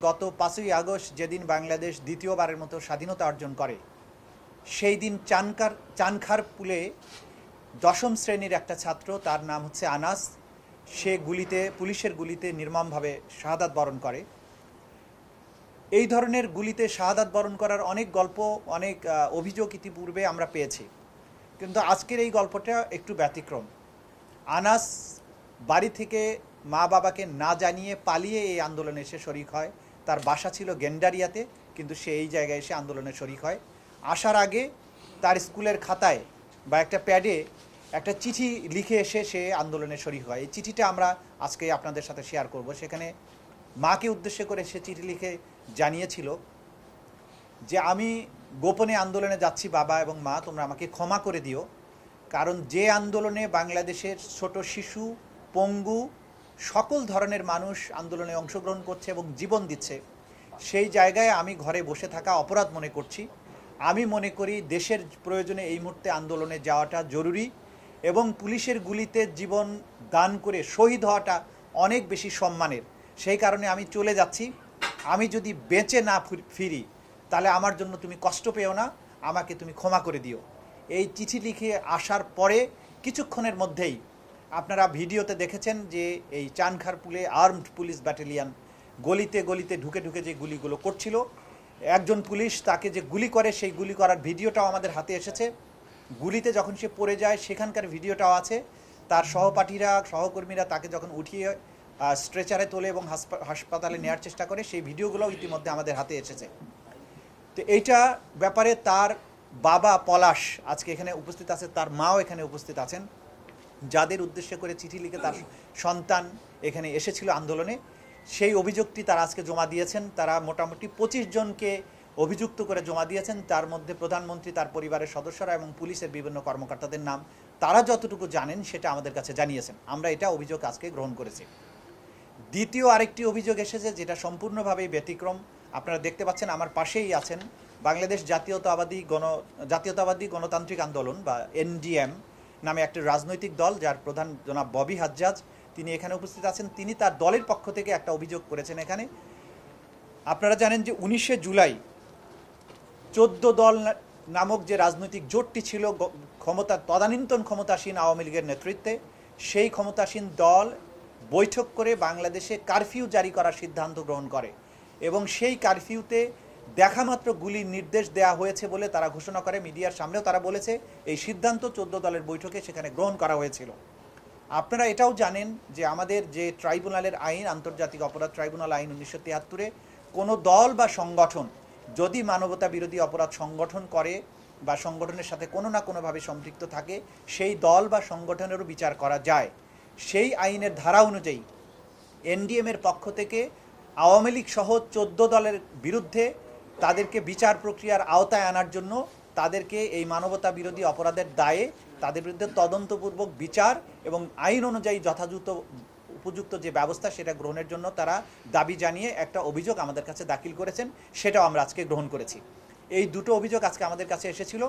গত ৫ই আগস্ট যেদিন বাংলাদেশ দ্বিতীয়বারের মতো স্বাধীনতা অর্জন করে সেই দিন চানখারপুলে দশম শ্রেণীর একটা ছাত্র, তার নাম হচ্ছে আনাস, সে পুলিশের গুলিতে নির্মমভাবে শাহাদাত বরণ করে। এই ধরনের গুলিতে শাহাদাত বরণ করার অনেক গল্প, অনেক অভিযোগ ইতিপূর্বে আমরা পেয়েছি, কিন্তু আজকের এই গল্পটা একটু ব্যতিক্রম। আনাস বাড়ি থেকে মা বাবাকে না জানিয়ে পালিয়ে এই আন্দোলনে এসে শরিক হয়। তার বাসা ছিল গেন্ডারিয়াতে, কিন্তু সে এই জায়গায় এসে আন্দোলনে শরিক হয়। আসার আগে তার স্কুলের খাতায় বা একটা প্যাডে একটা চিঠি লিখে এসে সে আন্দোলনে শরিক হয়। এই চিঠিটা আমরা আজকে আপনাদের সাথে শেয়ার করব। সেখানে মাকে উদ্দেশ্য করে সে চিঠি লিখে জানিয়েছিল যে আমি গোপনে আন্দোলনে যাচ্ছি বাবা এবং মা, তোমরা আমাকে ক্ষমা করে দিও, কারণ যে আন্দোলনে বাংলাদেশের ছোট শিশু, পঙ্গু, সকল ধরনের মানুষ আন্দোলনে অংশগ্রহণ করছে এবং জীবন দিচ্ছে, সেই জায়গায় আমি ঘরে বসে থাকা অপরাধ মনে করছি। আমি মনে করি দেশের প্রয়োজনে এই মুহূর্তে আন্দোলনে যাওয়াটা জরুরি এবং পুলিশের গুলিতে জীবন দান করে শহীদ হওয়াটা অনেক বেশি সম্মানের। সেই কারণে আমি চলে যাচ্ছি। আমি যদি বেঁচে না ফিরি তাহলে আমার জন্য তুমি কষ্ট পেও না, আমাকে তুমি ক্ষমা করে দিও। এই চিঠি লিখে আসার পরে কিছুক্ষণের মধ্যেই আপনারা ভিডিওতে দেখেছেন যে এই চানখারপুলে আর্মড পুলিশ ব্যাটালিয়ন গলিতে গলিতে ঢুকে ঢুকে যে গুলিগুলো করছিল, একজন পুলিশ তাকে যে গুলি করে সেই গুলি করার ভিডিওটাও আমাদের হাতে এসেছে। গুলিতে যখন সে পড়ে যায় সেখানকার ভিডিওটাও আছে। তার সহকর্মীরা তাকে যখন উঠিয়ে স্ট্রেচারে তোলে এবং হাসপাতালে নেওয়ার চেষ্টা করে, সেই ভিডিওগুলোও ইতিমধ্যে আমাদের হাতে এসেছে। তো এইটা ব্যাপারে তার বাবা পলাশ আজকে এখানে উপস্থিত আছে, তার মাও এখানে উপস্থিত আছেন, যাদের উদ্দেশ্য করে চিঠি লিখে তার সন্তান এখানে এসেছিল আন্দোলনে। সেই অভিযোগটি তারা আজকে জমা দিয়েছেন। তারা মোটামুটি ২৫ জনকে অভিযুক্ত করে জমা দিয়েছেন, তার মধ্যে প্রধানমন্ত্রী, তার পরিবারের সদস্যরা এবং পুলিশের বিভিন্ন কর্মকর্তাদের নাম তারা যতটুকু জানেন সেটা আমাদের কাছে জানিয়েছেন। আমরা এটা অভিযোগ আজকে গ্রহণ করেছি। দ্বিতীয় আরেকটি অভিযোগ এসেছে যেটা সম্পূর্ণভাবেই ব্যতিক্রম। আপনারা দেখতে পাচ্ছেন আমার পাশেই আছেন বাংলাদেশ জাতীয়তাবাদী গণতান্ত্রিক আন্দোলন বা এনডিএম নামে একটি রাজনৈতিক দল, যার প্রধান জনাব ববি হাজ্জাজ, তিনি এখানে উপস্থিত আছেন। তিনি তার দলের পক্ষ থেকে একটা অভিযোগ করেছেন এখানে। আপনারা জানেন যে ১৯শে জুলাই ১৪ দল নামক যে রাজনৈতিক জোটটি ছিল তদানীন্তন ক্ষমতাসীন আওয়ামী লীগের নেতৃত্বে, সেই ক্ষমতাসীন দল বৈঠক করে বাংলাদেশে কারফিউ জারি করার সিদ্ধান্ত গ্রহণ করে এবং সেই কারফিউতে দেখামাত্র গুলির নির্দেশ দেওয়া হয়েছে বলে তারা ঘোষণা করে। মিডিয়ার সামনেও তারা বলেছে এই সিদ্ধান্ত ১৪ দলের বৈঠকে সেখানে গ্রহণ করা হয়েছিল। আপনারা এটাও জানেন যে আমাদের যে ট্রাইব্যুনালের আইন, আন্তর্জাতিক অপরাধ ট্রাইব্যুনাল আইন ১৯৭৩-এ কোনো দল বা সংগঠন যদি মানবতা বিরোধী অপরাধ সংগঠন করে বা সংগঠনের সাথে কোনো না কোনোভাবে সম্পৃক্ত থাকে, সেই দল বা সংগঠনেরও বিচার করা যায়। সেই আইনের ধারা অনুযায়ী এনডিএমের পক্ষ থেকে আওয়ামী লীগ সহ ১৪ দলের বিরুদ্ধে তাদেরকে বিচার প্রক্রিয়ার আওতায় আনার জন্য তাদেরকে এই মানবতা বিরোধী অপরাধের দায়ে তাদের বিরুদ্ধে তদন্তপূর্বক বিচার এবং আইন অনুযায়ী যথাযথ উপযুক্ত যে ব্যবস্থা সেটা গ্রহণের জন্য তারা দাবি জানিয়ে একটা অভিযোগ আমাদের কাছে দাখিল করেছেন, সেটাও আমরা আজকে গ্রহণ করেছি। এই দুটো অভিযোগ আজকে আমাদের কাছে এসেছিল।